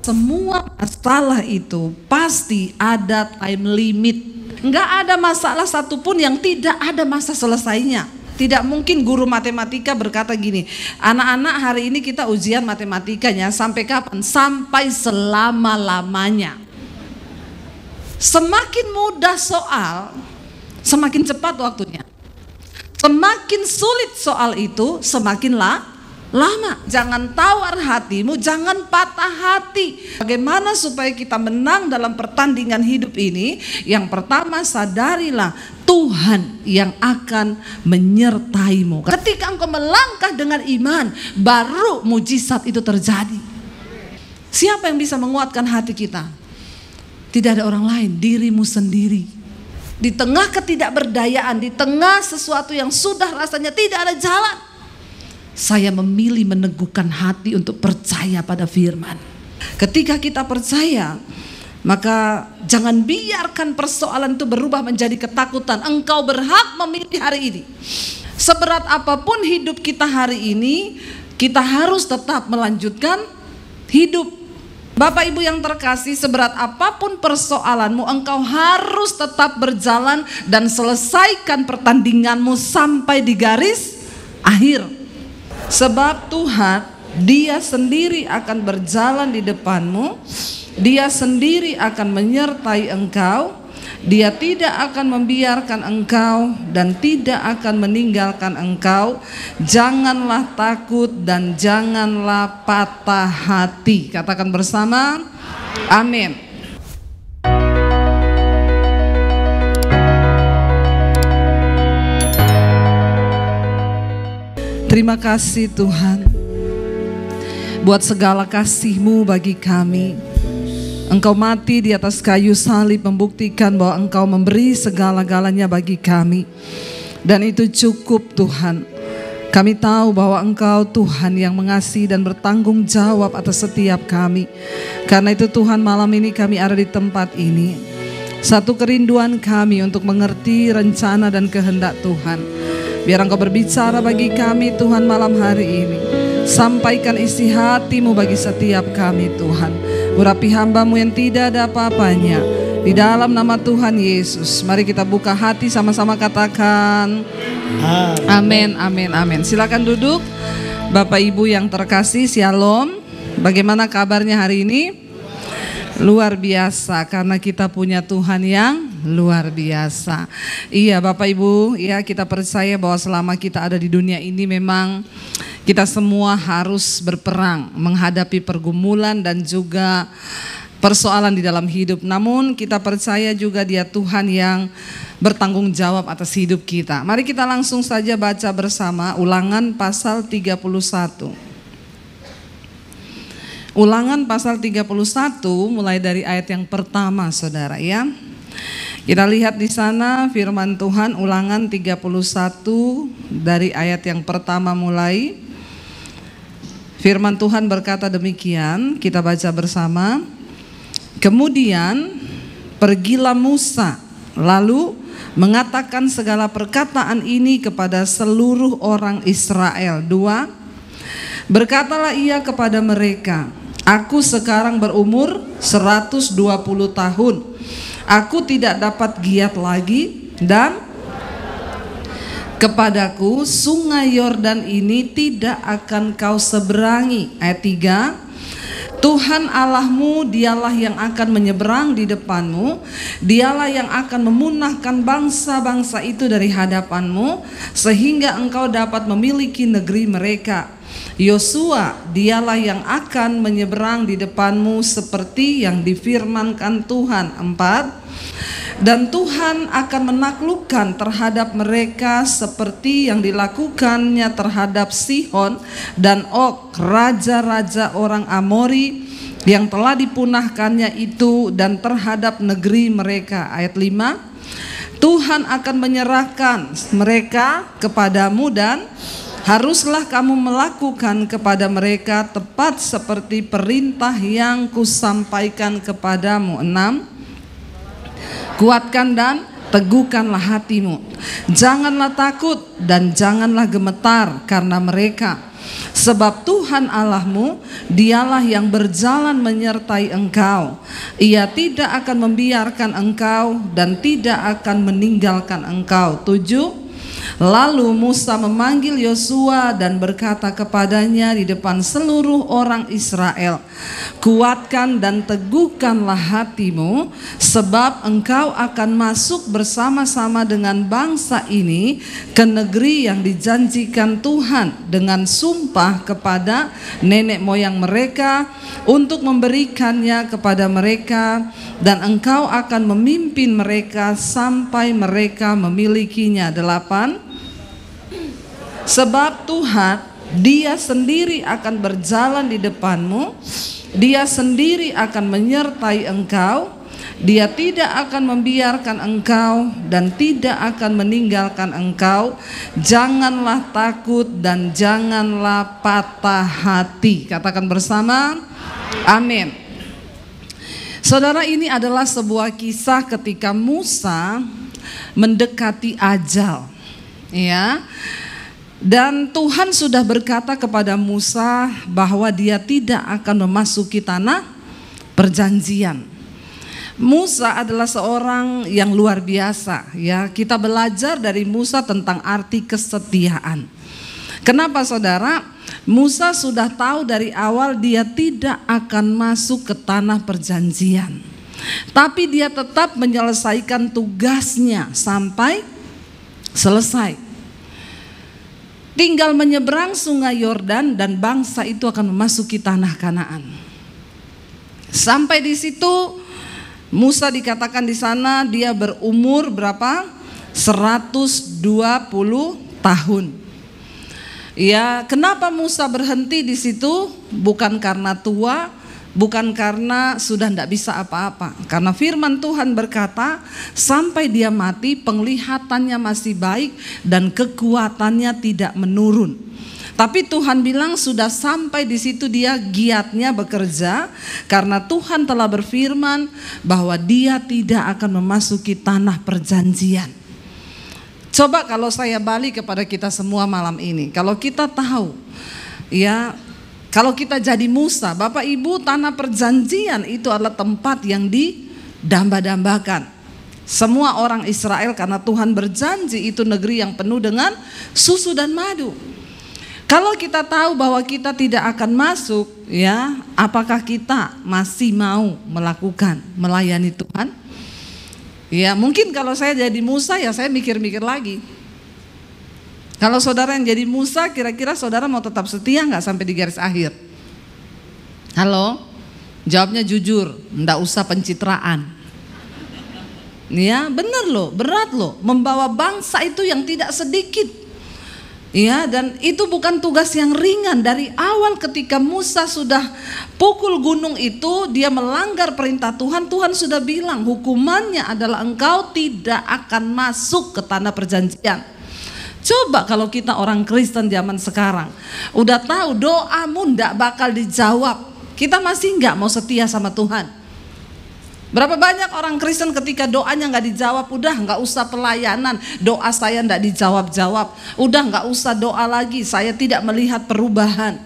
semua masalah itu pasti ada time limit. Nggak ada masalah satupun yang tidak ada masa selesainya. Tidak mungkin guru matematika berkata gini, anak-anak hari ini kita ujian matematikanya sampai kapan? Sampai selama-lamanya. Semakin mudah soal, semakin cepat waktunya. Semakin sulit soal itu, semakin lama. Jangan tawar hatimu, jangan patah hati. Bagaimana supaya kita menang dalam pertandingan hidup ini? Yang pertama, sadarilah Tuhan yang akan menyertaimu. Ketika engkau melangkah dengan iman, baru mujizat itu terjadi. Siapa yang bisa menguatkan hati kita? Tidak ada orang lain, dirimu sendiri. Di tengah ketidakberdayaan, di tengah sesuatu yang sudah rasanya tidak ada jalan, saya memilih meneguhkan hati untuk percaya pada firman. Ketika kita percaya, maka jangan biarkan persoalan itu berubah menjadi ketakutan. Engkau berhak memilih hari ini. Seberat apapun hidup kita hari ini, kita harus tetap melanjutkan hidup. Bapak Ibu yang terkasih, seberat apapun persoalanmu, engkau harus tetap berjalan dan selesaikan pertandinganmu sampai di garis akhir. Sebab Tuhan, Dia sendiri akan berjalan di depanmu, Dia sendiri akan menyertai engkau, Dia tidak akan membiarkan engkau dan tidak akan meninggalkan engkau. Janganlah takut dan janganlah patah hati. Katakan bersama, amin. Terima kasih Tuhan buat segala kasih-Mu bagi kami. Engkau mati di atas kayu salib membuktikan bahwa Engkau memberi segala-galanya bagi kami. Dan itu cukup Tuhan. Kami tahu bahwa Engkau Tuhan yang mengasihi dan bertanggung jawab atas setiap kami. Karena itu Tuhan, malam ini kami ada di tempat ini. Satu kerinduan kami untuk mengerti rencana dan kehendak Tuhan. Biar Engkau berbicara bagi kami Tuhan malam hari ini. Sampaikan isi hati-Mu bagi setiap kami Tuhan. Urapi hamba-Mu yang tidak ada apa-apanya. Di dalam nama Tuhan Yesus, mari kita buka hati sama-sama katakan amin, amin, amin. Silakan duduk. Bapak Ibu yang terkasih, shalom. Bagaimana kabarnya hari ini? Luar biasa, karena kita punya Tuhan yang luar biasa. Iya Bapak Ibu, ya kita percaya bahwa selama kita ada di dunia ini memang kita semua harus berperang menghadapi pergumulan dan juga persoalan di dalam hidup. Namun kita percaya juga Dia Tuhan yang bertanggung jawab atas hidup kita. Mari kita langsung saja baca bersama Ulangan pasal 31. Ulangan pasal 31 mulai dari ayat yang pertama saudara ya. Kita lihat di sana firman Tuhan, Ulangan 31 dari ayat yang pertama mulai. Firman Tuhan berkata demikian, kita baca bersama. Kemudian pergilah Musa, lalu mengatakan segala perkataan ini kepada seluruh orang Israel. 2. Berkatalah ia kepada mereka, aku sekarang berumur 120 tahun. Aku tidak dapat giat lagi dan kepadaku sungai Yordan ini tidak akan kau seberangi. Ayat 3. Tuhan Allahmu dialah yang akan menyeberang di depanmu. Dialah yang akan memunahkan bangsa-bangsa itu dari hadapanmu, sehingga engkau dapat memiliki negeri mereka. Yosua dialah yang akan menyeberang di depanmu seperti yang difirmankan Tuhan. 4. Dan Tuhan akan menaklukkan terhadap mereka seperti yang dilakukannya terhadap Sihon dan Og, raja-raja orang Amori yang telah dipunahkannya itu, dan terhadap negeri mereka. Ayat 5. Tuhan akan menyerahkan mereka kepadamu dan haruslah kamu melakukan kepada mereka tepat seperti perintah yang kusampaikan kepadamu. 6. Kuatkan dan teguhkanlah hatimu. Janganlah takut dan janganlah gemetar karena mereka. Sebab Tuhan Allahmu, dialah yang berjalan menyertai engkau. Ia tidak akan membiarkan engkau dan tidak akan meninggalkan engkau. 7. Lalu Musa memanggil Yosua dan berkata kepadanya di depan seluruh orang Israel, kuatkan dan teguhkanlah hatimu, sebab engkau akan masuk bersama-sama dengan bangsa ini ke negeri yang dijanjikan Tuhan dengan sumpah kepada nenek moyang mereka untuk memberikannya kepada mereka, dan engkau akan memimpin mereka sampai mereka memilikinya. 8. Sebab Tuhan, Dia sendiri akan berjalan di depanmu, Dia sendiri akan menyertai engkau, Dia tidak akan membiarkan engkau dan tidak akan meninggalkan engkau. Janganlah takut dan janganlah patah hati. Katakan bersama, amin. Saudara, ini adalah sebuah kisah ketika Musa mendekati ajal, ya. Dan Tuhan sudah berkata kepada Musa bahwa Dia tidak akan memasuki tanah perjanjian. Musa adalah seorang yang luar biasa, ya. Kita belajar dari Musa tentang arti kesetiaan. Kenapa, saudara? Musa sudah tahu dari awal dia tidak akan masuk ke tanah perjanjian, tapi dia tetap menyelesaikan tugasnya sampai selesai. Tinggal menyeberang sungai Yordan dan bangsa itu akan memasuki tanah Kanaan. Sampai di situ Musa dikatakan di sana dia berumur berapa? 120 tahun. Ya, kenapa Musa berhenti di situ? Bukan karena tua, bukan karena sudah tidak bisa apa-apa. Karena firman Tuhan berkata, sampai dia mati penglihatannya masih baik dan kekuatannya tidak menurun. Tapi Tuhan bilang sudah sampai di situ dia giatnya bekerja, karena Tuhan telah berfirman bahwa dia tidak akan memasuki tanah perjanjian. Coba kalau saya balik kepada kita semua malam ini, kalau kita tahu, ya, kalau kita jadi Musa, Bapak Ibu, tanah perjanjian itu adalah tempat yang didamba-dambakan. Semua orang Israel, karena Tuhan berjanji itu negeri yang penuh dengan susu dan madu. Kalau kita tahu bahwa kita tidak akan masuk, ya, apakah kita masih mau melayani Tuhan? Ya, mungkin kalau saya jadi Musa, ya saya mikir-mikir lagi. Kalau saudara yang jadi Musa, kira-kira saudara mau tetap setia nggak sampai di garis akhir? Halo? Jawabnya jujur, nggak usah pencitraan. Ya, benar loh, berat loh, membawa bangsa itu yang tidak sedikit. Ya, dan itu bukan tugas yang ringan. Dari awal ketika Musa sudah pukul gunung itu, dia melanggar perintah Tuhan. Tuhan sudah bilang hukumannya adalah engkau tidak akan masuk ke tanah perjanjian. Coba kalau kita orang Kristen zaman sekarang udah tahu doamu ndak bakal dijawab, kita masih nggak mau setia sama Tuhan? Berapa banyak orang Kristen ketika doanya nggak dijawab, udah nggak usah pelayanan, doa saya nggak dijawab-jawab, udah nggak usah doa lagi, saya tidak melihat perubahan.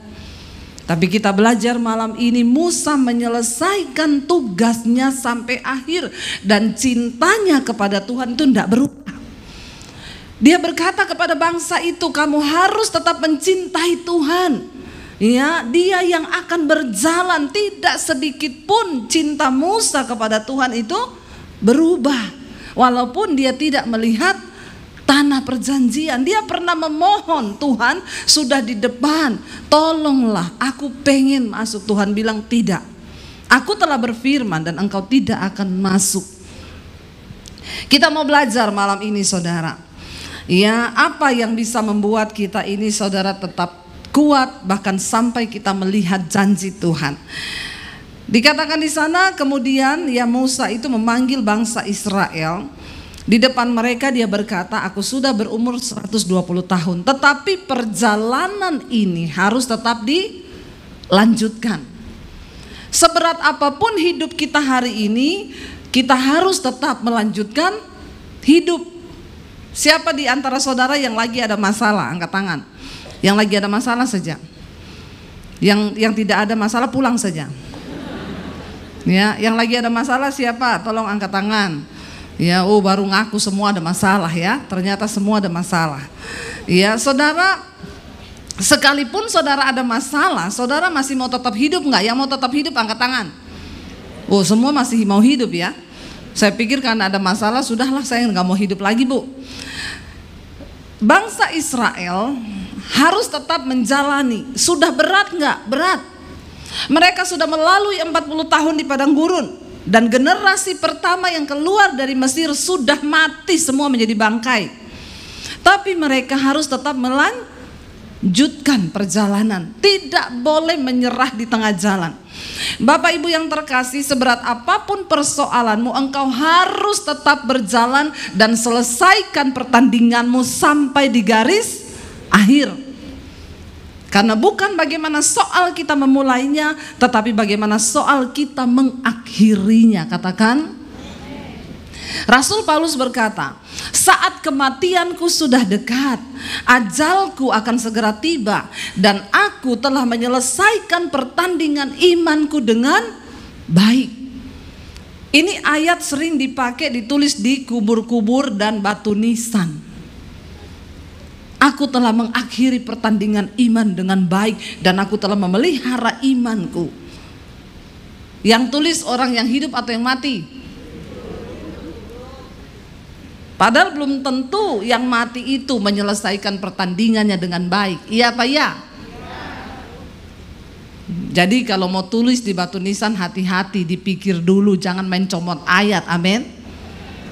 Tapi kita belajar malam ini, Musa menyelesaikan tugasnya sampai akhir dan cintanya kepada Tuhan itu nggak berubah. Dia berkata kepada bangsa itu, kamu harus tetap mencintai Tuhan. Ya, dia yang akan berjalan, tidak sedikit pun cinta Musa kepada Tuhan itu berubah. Walaupun dia tidak melihat tanah perjanjian, dia pernah memohon, Tuhan sudah di depan, tolonglah aku pengen masuk. Tuhan bilang tidak, aku telah berfirman dan engkau tidak akan masuk. Kita mau belajar malam ini, saudara. Ya, apa yang bisa membuat kita ini, saudara, tetap kuat bahkan sampai kita melihat janji Tuhan. Dikatakan di sana, kemudian ya Musa itu memanggil bangsa Israel. Di depan mereka dia berkata, aku sudah berumur 120 tahun, tetapi perjalanan ini harus tetap dilanjutkan. Seberat apapun hidup kita hari ini, kita harus tetap melanjutkan hidup. Siapa di antara saudara yang lagi ada masalah? Angkat tangan. Yang lagi ada masalah saja. Yang tidak ada masalah pulang saja. Ya, yang lagi ada masalah siapa? Tolong angkat tangan. Ya, baru ngaku semua ada masalah ya. Ternyata semua ada masalah. Ya, saudara, sekalipun saudara ada masalah, saudara masih mau tetap hidup nggak? Yang mau tetap hidup angkat tangan. Semua masih mau hidup ya. Saya pikir karena ada masalah, sudahlah saya nggak mau hidup lagi, Bu. Bangsa Israel harus tetap menjalani. Sudah berat nggak? Berat. Mereka sudah melalui 40 tahun di padang gurun. Dan generasi pertama yang keluar dari Mesir sudah mati semua menjadi bangkai. Tapi mereka harus tetap melanjutkan perjalanan. Tidak boleh menyerah di tengah jalan. Bapak Ibu yang terkasih, seberat apapun persoalanmu, engkau harus tetap berjalan dan selesaikan pertandinganmu sampai di garis akhir. Karena bukan bagaimana soal kita memulainya, tetapi bagaimana soal kita mengakhirinya. Katakan. Rasul Paulus berkata, saat kematianku sudah dekat, ajalku akan segera tiba, dan aku telah menyelesaikan pertandingan imanku dengan baik. Ini ayat sering dipakai, ditulis di kubur-kubur dan batu nisan. Aku telah mengakhiri pertandingan iman dengan baik, dan aku telah memelihara imanku. Yang tulis orang yang hidup atau yang mati? Padahal belum tentu yang mati itu menyelesaikan pertandingannya dengan baik. Iya apa ya? Jadi kalau mau tulis di batu nisan, hati-hati, dipikir dulu, jangan main comot ayat. Amin.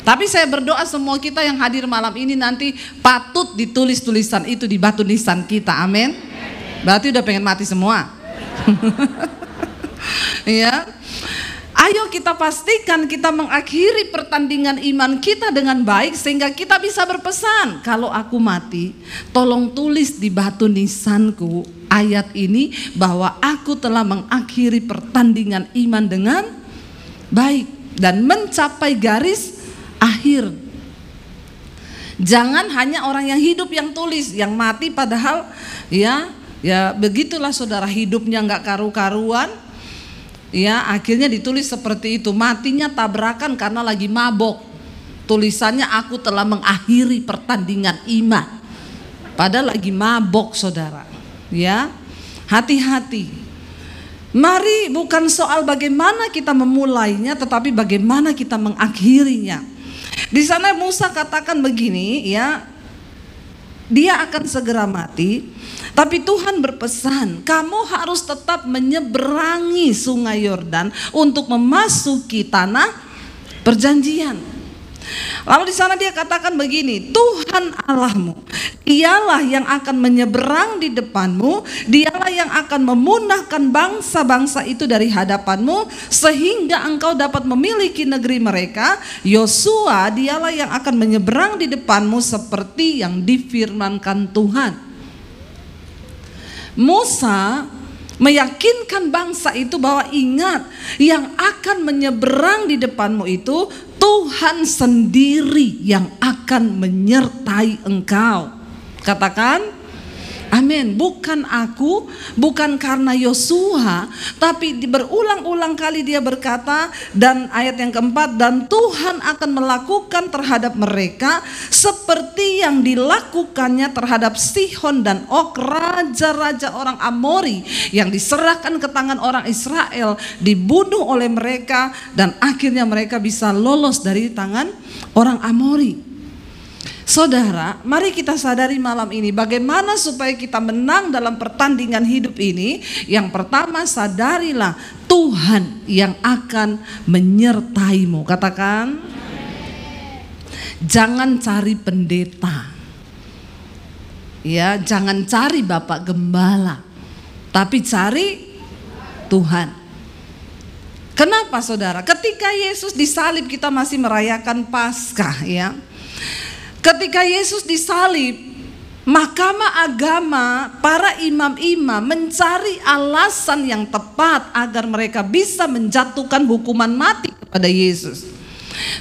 Tapi saya berdoa semua kita yang hadir malam ini nanti patut ditulis tulisan itu di batu nisan kita. Amin. Berarti udah pengen mati semua. Ya. Ayo kita pastikan kita mengakhiri pertandingan iman kita dengan baik, sehingga kita bisa berpesan, kalau aku mati, tolong tulis di batu nisanku ayat ini bahwa aku telah mengakhiri pertandingan iman dengan baik dan mencapai garis akhir. Jangan hanya orang yang hidup yang tulis, yang mati padahal ya begitulah saudara, hidupnya nggak karu-karuan. Ya, akhirnya ditulis seperti itu, matinya tabrakan karena lagi mabok. Tulisannya aku telah mengakhiri pertandingan iman. Padahal lagi mabok saudara. Ya, hati-hati. Mari bukan soal bagaimana kita memulainya, tetapi bagaimana kita mengakhirinya. Di sana Musa katakan begini ya, dia akan segera mati, tapi Tuhan berpesan, kamu harus tetap menyeberangi sungai Yordan untuk memasuki tanah perjanjian. Lalu di sana dia katakan begini, Tuhan Allahmu, dialah yang akan menyeberang di depanmu, dialah yang akan memunahkan bangsa-bangsa itu dari hadapanmu, sehingga engkau dapat memiliki negeri mereka. Yosua, dialah yang akan menyeberang di depanmu seperti yang difirmankan Tuhan. Musa meyakinkan bangsa itu bahwa ingat, yang akan menyeberang di depanmu itu Tuhan sendiri yang akan menyertai engkau. Katakan amin. Bukan aku, bukan karena Yosua, tapi berulang-ulang kali dia berkata, dan ayat yang keempat, dan Tuhan akan melakukan terhadap mereka seperti yang dilakukannya terhadap Sihon dan Og, raja-raja orang Amori yang diserahkan ke tangan orang Israel, dibunuh oleh mereka, dan akhirnya mereka bisa lolos dari tangan orang Amori. Saudara, mari kita sadari malam ini bagaimana supaya kita menang dalam pertandingan hidup ini. Yang pertama, sadarilah Tuhan yang akan menyertaimu. Katakan, jangan cari pendeta. Ya, jangan cari Bapak Gembala, tapi cari Tuhan. Kenapa saudara? Ketika Yesus disalib kita masih merayakan Paskah ya. Ketika Yesus disalib, mahkamah agama, para imam-imam mencari alasan yang tepat agar mereka bisa menjatuhkan hukuman mati kepada Yesus.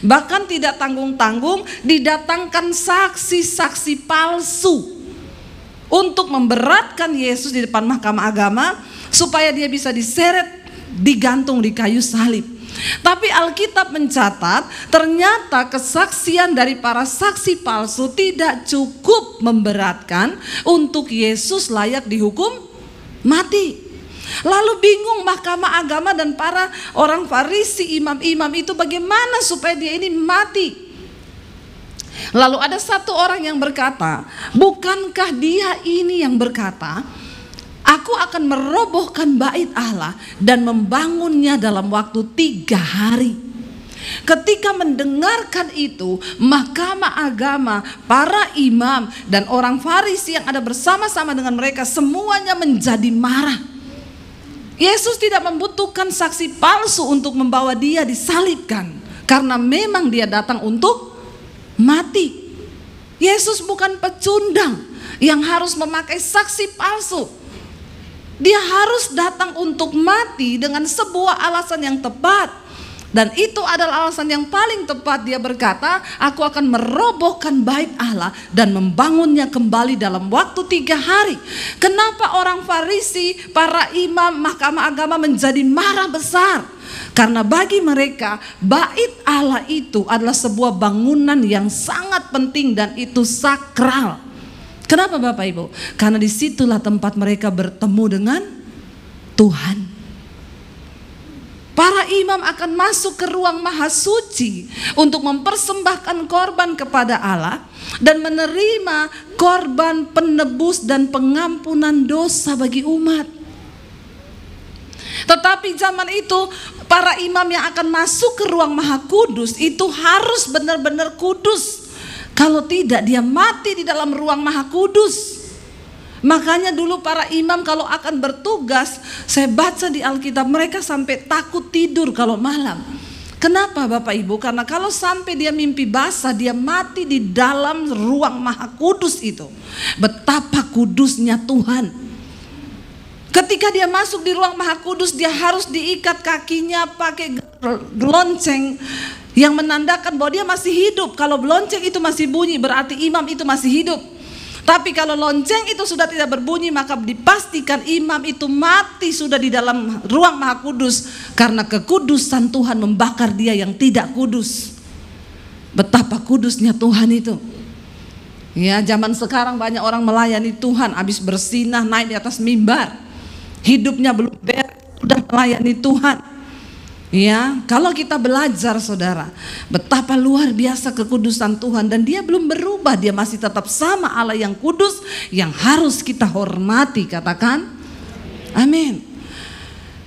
Bahkan tidak tanggung-tanggung didatangkan saksi-saksi palsu untuk memberatkan Yesus di depan mahkamah agama, supaya dia bisa diseret, digantung di kayu salib. Tapi Alkitab mencatat ternyata kesaksian dari para saksi palsu tidak cukup memberatkan untuk Yesus layak dihukum mati. Lalu bingung mahkamah agama dan para orang Farisi, imam-imam itu bagaimana supaya dia ini mati. Lalu ada satu orang yang berkata, bukankah dia ini yang berkata, aku akan merobohkan bait Allah dan membangunnya dalam waktu 3 hari. Ketika mendengarkan itu, mahkamah agama, para imam dan orang Farisi yang ada bersama-sama dengan mereka semuanya menjadi marah. Yesus tidak membutuhkan saksi palsu untuk membawa dia disalibkan, karena memang dia datang untuk mati. Yesus bukan pecundang yang harus memakai saksi palsu. Dia harus datang untuk mati dengan sebuah alasan yang tepat. Dan itu adalah alasan yang paling tepat. Dia berkata, aku akan merobohkan bait Allah dan membangunnya kembali dalam waktu 3 hari. Kenapa orang Farisi, para imam, mahkamah agama menjadi marah besar? Karena bagi mereka bait Allah itu adalah sebuah bangunan yang sangat penting dan itu sakral. Kenapa Bapak Ibu? Karena disitulah tempat mereka bertemu dengan Tuhan. Para imam akan masuk ke ruang maha suci untuk mempersembahkan korban kepada Allah dan menerima korban penebus dan pengampunan dosa bagi umat. Tetapi zaman itu para imam yang akan masuk ke ruang maha kudus itu harus benar-benar kudus. Kalau tidak dia mati di dalam ruang maha kudus. Makanya dulu para imam kalau akan bertugas, saya baca di Alkitab mereka sampai takut tidur kalau malam. Kenapa Bapak Ibu? Karena kalau sampai dia mimpi basah, dia mati di dalam ruang maha kudus itu. Betapa kudusnya Tuhan. Ketika dia masuk di ruang maha kudus, dia harus diikat kakinya pakai gelonceng yang menandakan bahwa dia masih hidup. Kalau lonceng itu masih bunyi berarti imam itu masih hidup. Tapi kalau lonceng itu sudah tidak berbunyi, maka dipastikan imam itu mati sudah di dalam ruang maha kudus. Karena kekudusan Tuhan membakar dia yang tidak kudus. Betapa kudusnya Tuhan itu. Ya, zaman sekarang banyak orang melayani Tuhan, habis bersinah naik di atas mimbar, hidupnya belum beres sudah melayani Tuhan. Ya, kalau kita belajar saudara, betapa luar biasa kekudusan Tuhan dan dia belum berubah, dia masih tetap sama Allah yang kudus yang harus kita hormati, katakan amin.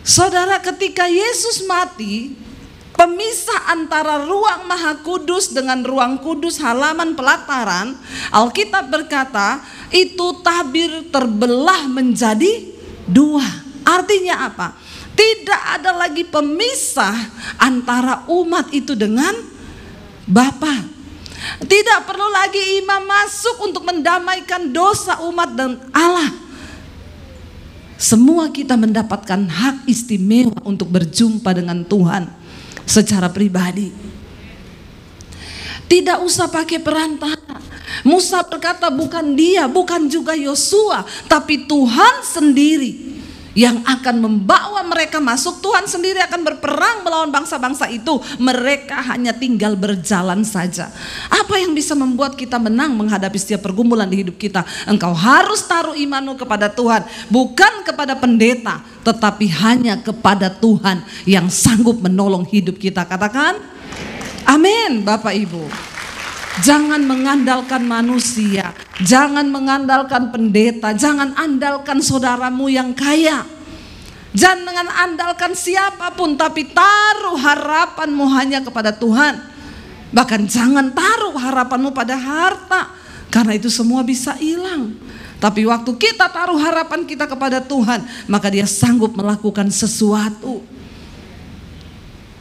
Saudara, ketika Yesus mati, pemisah antara ruang maha kudus dengan ruang kudus halaman pelataran, Alkitab berkata itu tabir terbelah menjadi 2. Artinya apa? Tidak ada lagi pemisah antara umat itu dengan Bapa. Tidak perlu lagi imam masuk untuk mendamaikan dosa umat dan Allah. Semua kita mendapatkan hak istimewa untuk berjumpa dengan Tuhan secara pribadi. Tidak usah pakai perantara. Musa berkata bukan dia, bukan juga Yosua, tapi Tuhan sendiri yang akan membawa mereka masuk. Tuhan sendiri akan berperang melawan bangsa-bangsa itu. Mereka hanya tinggal berjalan saja. Apa yang bisa membuat kita menang menghadapi setiap pergumulan di hidup kita? Engkau harus taruh imanmu kepada Tuhan, bukan kepada pendeta, tetapi hanya kepada Tuhan yang sanggup menolong hidup kita. Katakan amin Bapak Ibu. Jangan mengandalkan manusia, jangan mengandalkan pendeta, jangan andalkan saudaramu yang kaya, jangan andalkan siapapun, tapi taruh harapanmu hanya kepada Tuhan. Bahkan jangan taruh harapanmu pada harta, karena itu semua bisa hilang. Tapi waktu kita taruh harapan kita kepada Tuhan, maka Dia sanggup melakukan sesuatu.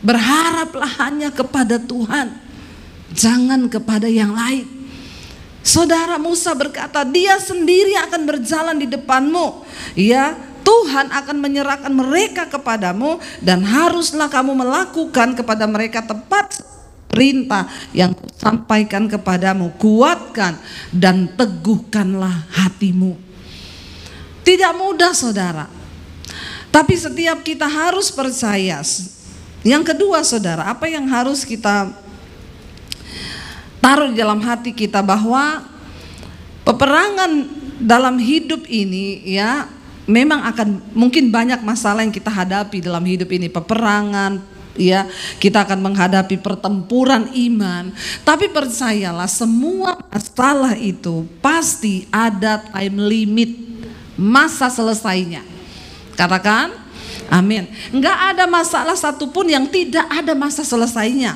Berharaplah hanya kepada Tuhan, jangan kepada yang lain. Saudara, Musa berkata dia sendiri akan berjalan di depanmu. Ya, Tuhan akan menyerahkan mereka kepadamu dan haruslah kamu melakukan kepada mereka tepat perintah yang kusampaikan kepadamu. Kuatkan dan teguhkanlah hatimu. Tidak mudah saudara. Tapi setiap kita harus percaya. Yang kedua saudara, apa yang harus kita taruh di dalam hati kita, bahwa peperangan dalam hidup ini ya memang akan mungkin banyak masalah yang kita hadapi dalam hidup ini, peperangan ya, kita akan menghadapi pertempuran iman. Tapi percayalah, semua masalah itu pasti ada time limit, masa selesainya. Katakan amin. Enggak ada masalah satupun yang tidak ada masa selesainya.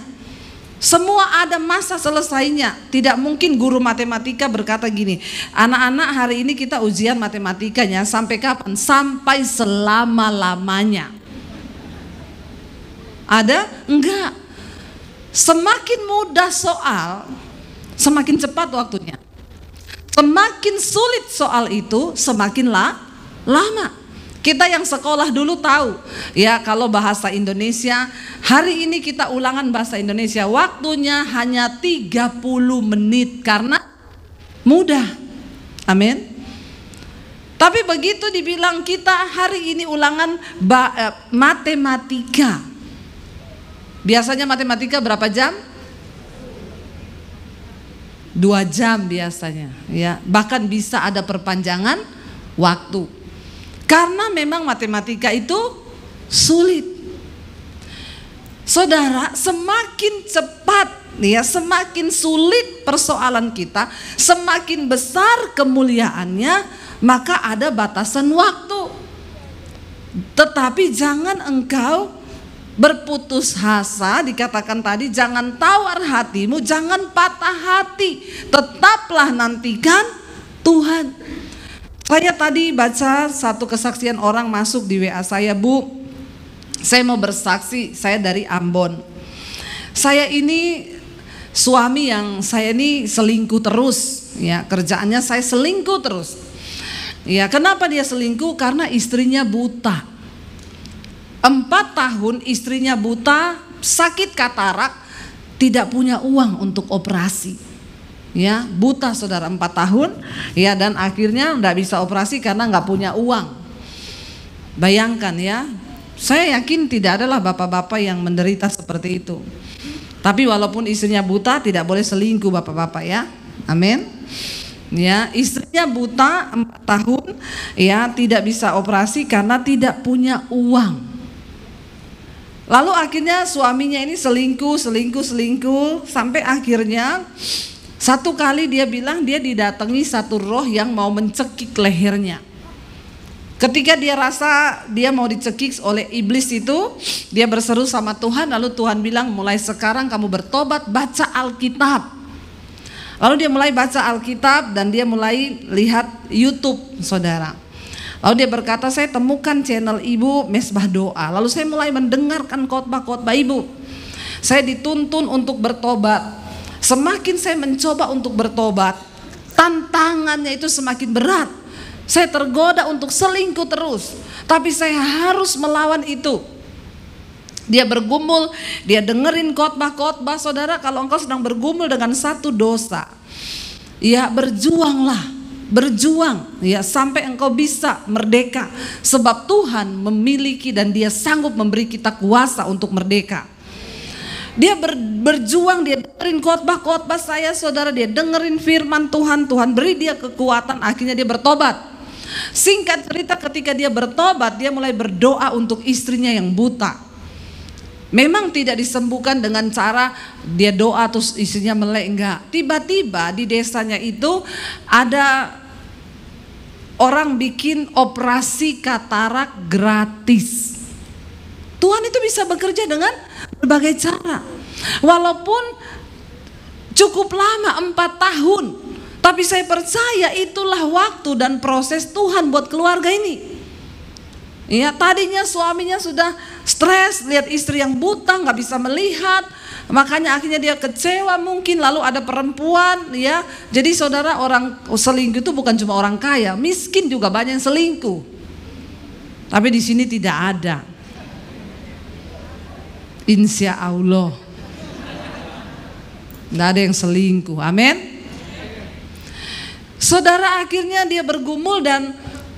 Semua ada masa selesainya. Tidak mungkin guru matematika berkata gini, anak-anak hari ini kita ujian matematikanya sampai kapan? Sampai selama-lamanya. Ada? Enggak. Semakin mudah soal, semakin cepat waktunya. Semakin sulit soal itu, semakin lama. Kita yang sekolah dulu tahu ya, kalau bahasa Indonesia, hari ini kita ulangan bahasa Indonesia, waktunya hanya 30 menit karena mudah. Amin. Tapi begitu dibilang kita hari ini ulangan matematika, biasanya matematika berapa jam? 2 jam biasanya ya, bahkan bisa ada perpanjangan waktu. Karena memang matematika itu sulit. Saudara, semakin cepat ya, semakin sulit persoalan kita, semakin besar kemuliaannya, maka ada batasan waktu. Tetapi jangan engkau berputus asa, dikatakan tadi, jangan tawar hatimu, jangan patah hati, tetaplah nantikan Tuhan. Saya tadi baca satu kesaksian orang masuk di WA saya, Bu, saya mau bersaksi, saya dari Ambon. Saya ini suami yang saya ini selingkuh terus, ya kerjaannya saya selingkuh terus. Ya kenapa dia selingkuh? Karena istrinya buta. 4 tahun istrinya buta, sakit katarak, tidak punya uang untuk operasi. Ya, buta saudara 4 tahun ya, dan akhirnya enggak bisa operasi karena enggak punya uang. Bayangkan ya, saya yakin tidak adalah bapak-bapak yang menderita seperti itu. Tapi walaupun istrinya buta, tidak boleh selingkuh bapak-bapak ya. Amin. Ya, istrinya buta 4 tahun ya, tidak bisa operasi karena tidak punya uang. Lalu akhirnya suaminya ini selingkuh sampai akhirnya satu kali dia bilang dia didatangi satu roh yang mau mencekik lehernya. Ketika dia rasa dia mau dicekik oleh iblis itu, dia berseru sama Tuhan, lalu Tuhan bilang, mulai sekarang kamu bertobat, baca Alkitab. Lalu dia mulai baca Alkitab dan dia mulai lihat YouTube, saudara. Lalu dia berkata, saya temukan channel Ibu Mesbah Doa. Lalu saya mulai mendengarkan khotbah-khotbah Ibu. Saya dituntun untuk bertobat. Semakin saya mencoba untuk bertobat, tantangannya itu semakin berat. Saya tergoda untuk selingkuh terus, tapi saya harus melawan itu. Dia bergumul, dia dengerin khotbah-khotbah. Saudara, kalau engkau sedang bergumul dengan satu dosa, ya berjuanglah, berjuang ya sampai engkau bisa merdeka. Sebab Tuhan memiliki dan Dia sanggup memberi kita kuasa untuk merdeka. Dia berjuang, dia dengerin khotbah-khotbah saya, saudara, dia dengerin firman Tuhan, Tuhan beri dia kekuatan, akhirnya dia bertobat. Singkat cerita, ketika dia bertobat, dia mulai berdoa untuk istrinya yang buta. Memang tidak disembuhkan dengan cara dia doa terus istrinya melek, enggak. Tiba-tiba di desanya itu ada orang bikin operasi katarak gratis. Tuhan itu bisa bekerja dengan berbagai cara. Walaupun cukup lama 4 tahun, tapi saya percaya itulah waktu dan proses Tuhan buat keluarga ini. Ya, tadinya suaminya sudah stres lihat istri yang buta, nggak bisa melihat, makanya akhirnya dia kecewa mungkin. Lalu ada perempuan, ya. Jadi saudara, orang selingkuh itu bukan cuma orang kaya, miskin juga banyak yang selingkuh. Tapi di sini tidak ada. Insya Allah nggak ada yang selingkuh, amin. Saudara, akhirnya dia bergumul dan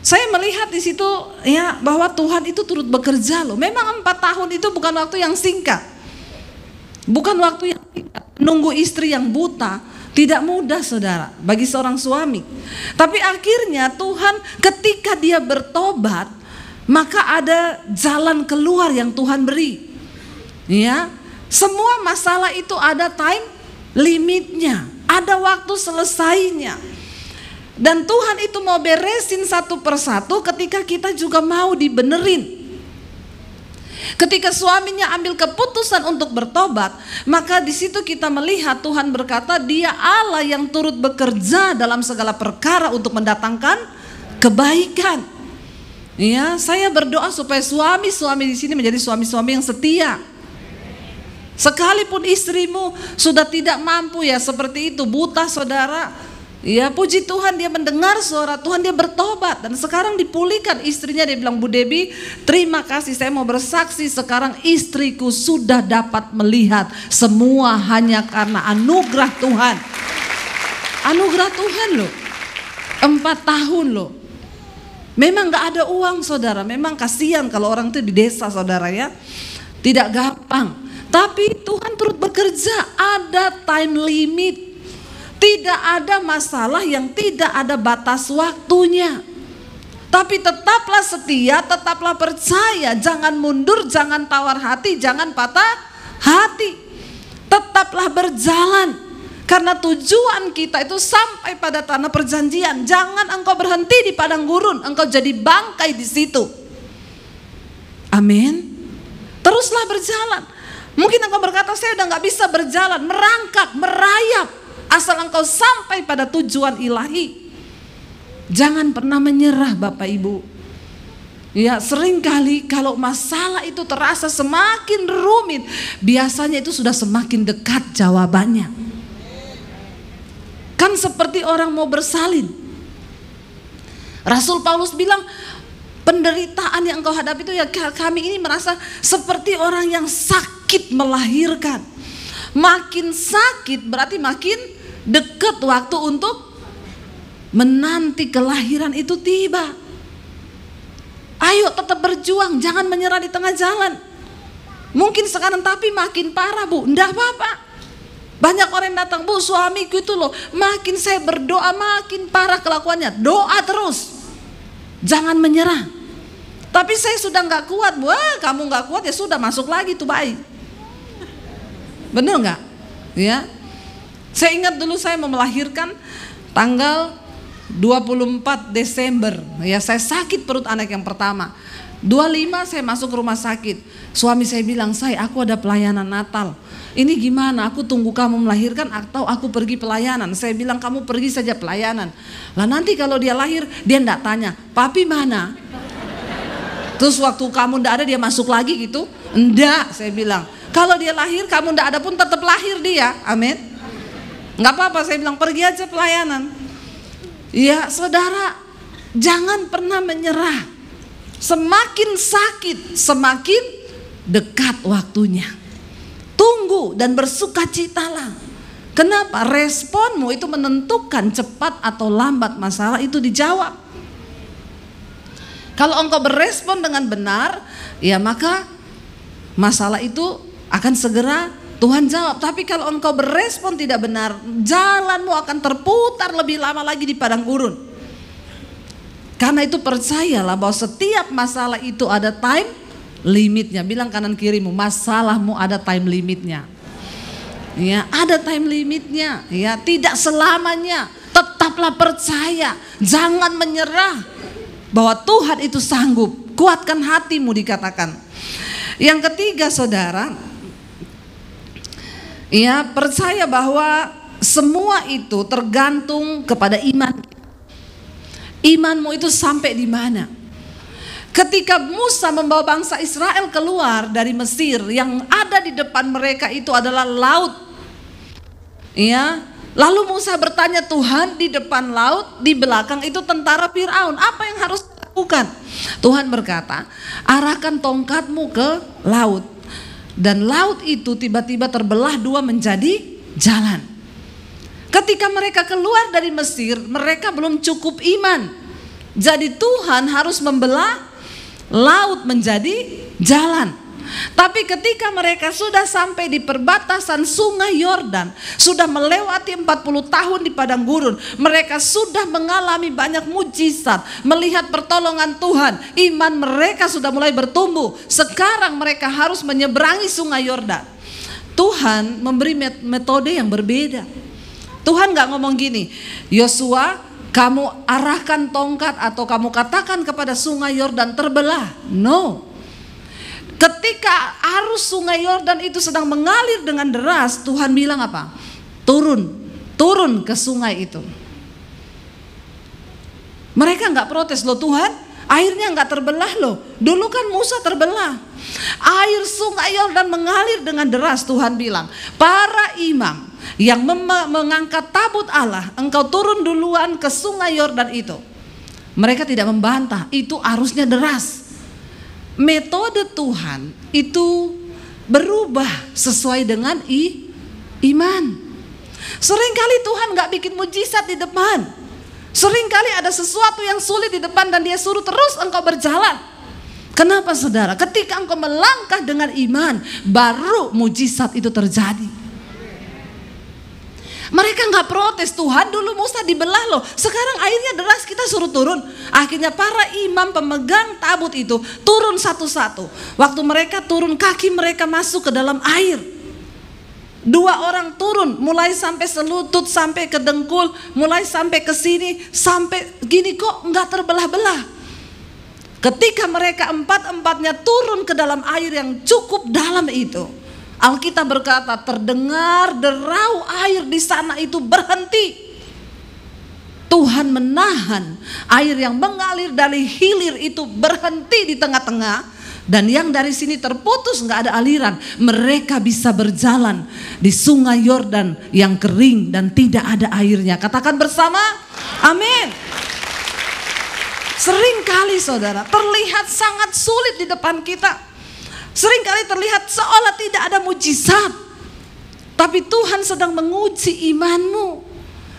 Saya melihat di situ ya bahwa Tuhan itu turut bekerja loh. Memang 4 tahun itu bukan waktu yang singkat. Bukan waktu yang singkat. Nunggu istri yang buta tidak mudah saudara bagi seorang suami. Tapi akhirnya Tuhan ketika dia bertobat, maka ada jalan keluar yang Tuhan beri. Ya, semua masalah itu ada time limitnya, ada waktu selesainya. Dan Tuhan itu mau beresin satu persatu ketika kita juga mau dibenerin. Ketika suaminya ambil keputusan untuk bertobat, maka di situ kita melihat Tuhan berkata, Dia Allah yang turut bekerja dalam segala perkara untuk mendatangkan kebaikan. Ya, saya berdoa supaya suami-suami di sini menjadi suami-suami yang setia. Sekalipun istrimu sudah tidak mampu ya seperti itu, buta saudara, ya puji Tuhan dia mendengar suara Tuhan, dia bertobat dan sekarang dipulihkan istrinya. Dia bilang, Bu Debbie, terima kasih, saya mau bersaksi sekarang istriku sudah dapat melihat semua hanya karena anugerah Tuhan. Anugerah Tuhan loh, 4 tahun loh. Memang gak ada uang saudara, memang kasihan kalau orang itu di desa saudara ya, tidak gampang. Tapi Tuhan turut bekerja, ada time limit. Tidak ada masalah yang tidak ada batas waktunya. Tapi tetaplah setia, tetaplah percaya, jangan mundur, jangan tawar hati, jangan patah hati. Tetaplah berjalan, karena tujuan kita itu sampai pada tanah perjanjian. Jangan engkau berhenti di padang gurun, engkau jadi bangkai di situ. Amin. Teruslah berjalan. Mungkin engkau berkata, saya udah gak bisa berjalan, merangkak, merayap. Asal engkau sampai pada tujuan ilahi. Jangan pernah menyerah Bapak Ibu. Ya, seringkali kalau masalah itu terasa semakin rumit, biasanya itu sudah semakin dekat jawabannya. Kan seperti orang mau bersalin. Rasul Paulus bilang, penderitaan yang engkau hadapi itu ya kami ini merasa seperti orang yang sakit melahirkan. Makin sakit berarti makin dekat waktu untuk menanti kelahiran itu tiba. Ayo tetap berjuang, jangan menyerah di tengah jalan. Mungkin sekarang tapi makin parah Bu, enggak apa-apa. Banyak orang yang datang, Bu suamiku itu loh, makin saya berdoa makin parah kelakuannya. Doa terus, jangan menyerah. Tapi saya sudah gak kuat. Wah kamu gak kuat ya sudah, masuk lagi tuh bayi. Bener gak? Ya. Saya ingat dulu saya mau melahirkan tanggal 24 Desember. Ya, saya sakit perut anak yang pertama. 25 saya masuk rumah sakit. Suami saya bilang, aku ada pelayanan Natal. Ini gimana? Aku tunggu kamu melahirkan atau aku pergi pelayanan? Saya bilang kamu pergi saja pelayanan. Lah nanti kalau dia lahir, dia enggak tanya, papi mana? Terus waktu kamu enggak ada dia masuk lagi gitu? Enggak, saya bilang. Kalau dia lahir, kamu enggak ada pun tetap lahir dia. Amin. Nggak apa-apa, saya bilang pergi aja pelayanan. Ya saudara, jangan pernah menyerah. Semakin sakit, semakin dekat waktunya. Tunggu dan bersukacitalah. Kenapa? Responmu itu menentukan cepat atau lambat masalah itu dijawab. Kalau engkau berespon dengan benar, ya maka masalah itu akan segera Tuhan jawab. Tapi kalau engkau berespon tidak benar, jalanmu akan terputar lebih lama lagi di padang gurun. Karena itu percayalah bahwa setiap masalah itu ada time limitnya. Bilang kanan kirimu, masalahmu ada time limitnya. Ya, ada time limitnya. Ya, tidak selamanya. Tetaplah percaya, jangan menyerah bahwa Tuhan itu sanggup. Kuatkan hatimu dikatakan. Yang ketiga saudara, ya percaya bahwa semua itu tergantung kepada iman. Imanmu itu sampai di mana? Ketika Musa membawa bangsa Israel keluar dari Mesir, yang ada di depan mereka itu adalah laut. Ya, lalu Musa bertanya, Tuhan di depan laut, di belakang itu tentara Firaun. Apa yang harus dilakukan? Tuhan berkata, arahkan tongkatmu ke laut. Dan laut itu tiba-tiba terbelah dua menjadi jalan. Ketika mereka keluar dari Mesir, mereka belum cukup iman. Jadi Tuhan harus membelah laut menjadi jalan. Tapi ketika mereka sudah sampai di perbatasan sungai Yordan, sudah melewati 40 tahun di padang gurun, mereka sudah mengalami banyak mujizat, melihat pertolongan Tuhan, iman mereka sudah mulai bertumbuh. Sekarang mereka harus menyeberangi sungai Yordan. Tuhan memberi metode yang berbeda. Tuhan gak ngomong gini, Yosua, kamu arahkan tongkat atau kamu katakan kepada sungai Yordan terbelah. No. Ketika arus sungai Yordan itu sedang mengalir dengan deras, Tuhan bilang apa? Turun ke sungai itu. Mereka nggak protes, loh Tuhan, airnya nggak terbelah loh. Dulu kan Musa terbelah. Air sungai Yordan mengalir dengan deras. Tuhan bilang, para imam yang mengangkat tabut Allah, engkau turun duluan ke sungai Yordan itu. Mereka tidak membantah, itu arusnya deras. Metode Tuhan itu berubah sesuai dengan iman. Seringkali Tuhan gak bikin mujizat di depan. Seringkali ada sesuatu yang sulit di depan dan dia suruh terus engkau berjalan. Kenapa saudara? Ketika engkau melangkah dengan iman, baru mujizat itu terjadi. Mereka gak protes, Tuhan dulu Musa dibelah loh, sekarang airnya deras kita suruh turun. Akhirnya para imam pemegang tabut itu turun satu-satu. Waktu mereka turun, kaki mereka masuk ke dalam air. 2 orang turun, mulai sampai selutut, sampai ke dengkul, mulai sampai ke sini, sampai gini kok gak terbelah-belah. Ketika mereka empat-empatnya turun ke dalam air yang cukup dalam itu, Alkitab berkata terdengar derau air di sana itu berhenti. Tuhan menahan air yang mengalir dari hilir itu berhenti di tengah-tengah. Dan yang dari sini terputus, gak ada aliran. Mereka bisa berjalan di sungai Yordan yang kering dan tidak ada airnya. Katakan bersama, amin. Seringkali saudara terlihat sangat sulit di depan kita. Seringkali terlihat seolah tidak ada mujizat. Tapi Tuhan sedang menguji imanmu.